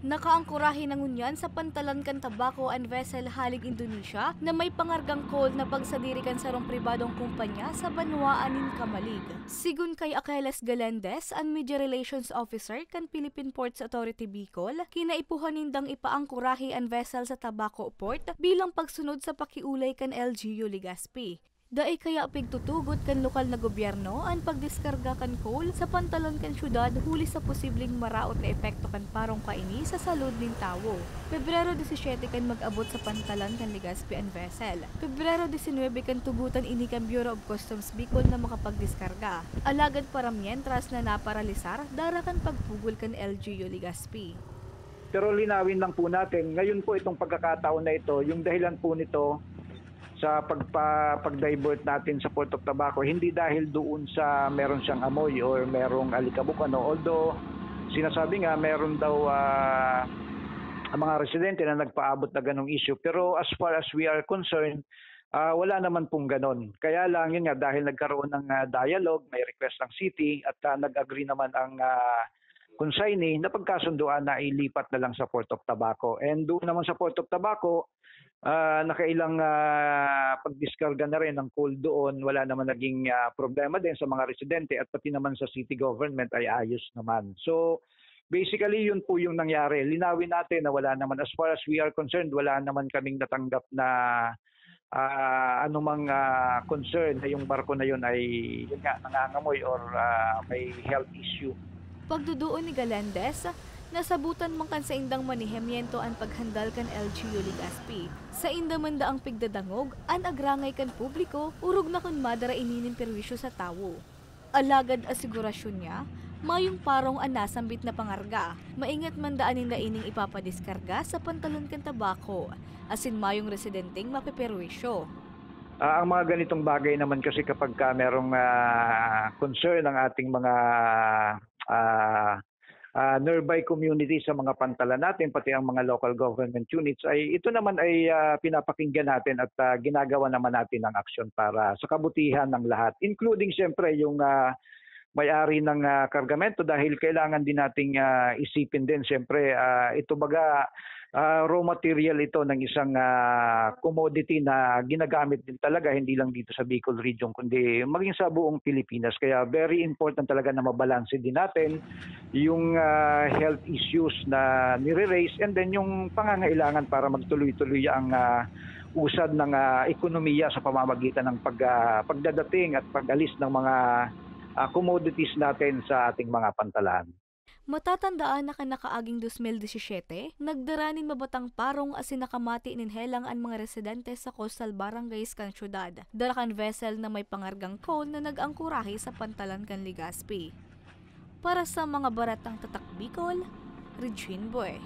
Nakaangkurahe na ngunyan sa pantalan kan tabako and vessel halig Indonesia na may pangargang coal na pagsadirikan sa rong pribadong kumpanya sa Banwaanin Kamalig. Sigun kay Akeles Galendez, ang Media Relations Officer kan Philippine Ports Authority Bicol, kinaipuhan nindang ipaangkurahe ang vessel sa Tabaco Port bilang pagsunod sa pakiulay kan LGU Legazpi. Daay kaya pigtutugot kan lokal na gobyerno ang pagdiskarga kan coal sa pantalon kan syudad huli sa posibleng maraot na epekto kan parong kaini sa salud ning tawo. Pebrero 17 kan mag-abot sa pantalan kan Legazpi and vessel. Pebrero 19 kan tugutan ini kan Bureau of Customs Bicol na makapagdiskarga. Alagad para mientras na naparalisar dara kan pagpugol kan LGU Legazpi. Pero linawin lang po natin, ngayon po itong pagkakataon na ito, yung dahilan po nito sa pag-divert natin sa Port of Tabaco, hindi dahil doon sa meron siyang amoy or merong alikabok. Although sinasabi nga meron daw ang mga residente na nagpaabot na ganong issue. Pero as far as we are concerned, wala naman pong ganon. Kaya lang yun nga, dahil nagkaroon ng dialogue, may request ng city at nag-agree naman ang consignee na pagkasunduan na ilipat na lang sa Port of Tabaco. And doon naman sa Port of Tabaco, nakailang pagdiskarga na rin ng coal doon, wala naman naging problema din sa mga residente at pati naman sa city government ay ayos naman. So basically yun po yung nangyari. Linawin natin na wala naman, as far as we are concerned, wala naman kaming natanggap na anumang concern na yung barko na yun ay yun nga, nangangamoy or may health issue. Pagduduon ni Galendez, nasabutan man kan sa indang manihemyento ang paghandal kan LGU Legazpi. Sa indamanda ang pigdadangog, an agrangay kan publiko, urog na kun madara ininin perwisyo sa tawo. Alagad asigurasyon niya, mayong parong an nasambit na pangarga, maingat man daanin na ining ipapadiskarga sa pantalon kan tabako, asin mayong residenteng mapeperwisyo. Ang mga ganitong bagay naman kasi kapag merong concern ng ating mga nearby community sa mga pantalan natin, pati ang mga local government units, ay ito naman ay pinapakinggan natin at ginagawa naman natin ang aksyon para sa kabutihan ng lahat. Including siyempre yung may-ari ng kargamento dahil kailangan din nating isipin din siyempre ito baga raw material ito ng isang commodity na ginagamit din talaga hindi lang dito sa Bicol region kundi maging sa buong Pilipinas. Kaya very important talaga na mabalanse din natin yung health issues na nire-raise and then yung pangangailangan para magtuloy-tuloy ang usad ng ekonomiya sa pamamagitan ng pagdadating at pag-alis ng mga commodities natin sa ating mga pantalan. Matatandaan na kanakaaging 2017, nagdaranin mabatang parong asin nakamati ninhelang ang mga residente sa coastal barangays kan syudad. Darakan vessel na may pangargang coal na nag-angkurahe sa pantalan kan Legazpi. Para sa mga baratang tatak Bicol, Regine Boy.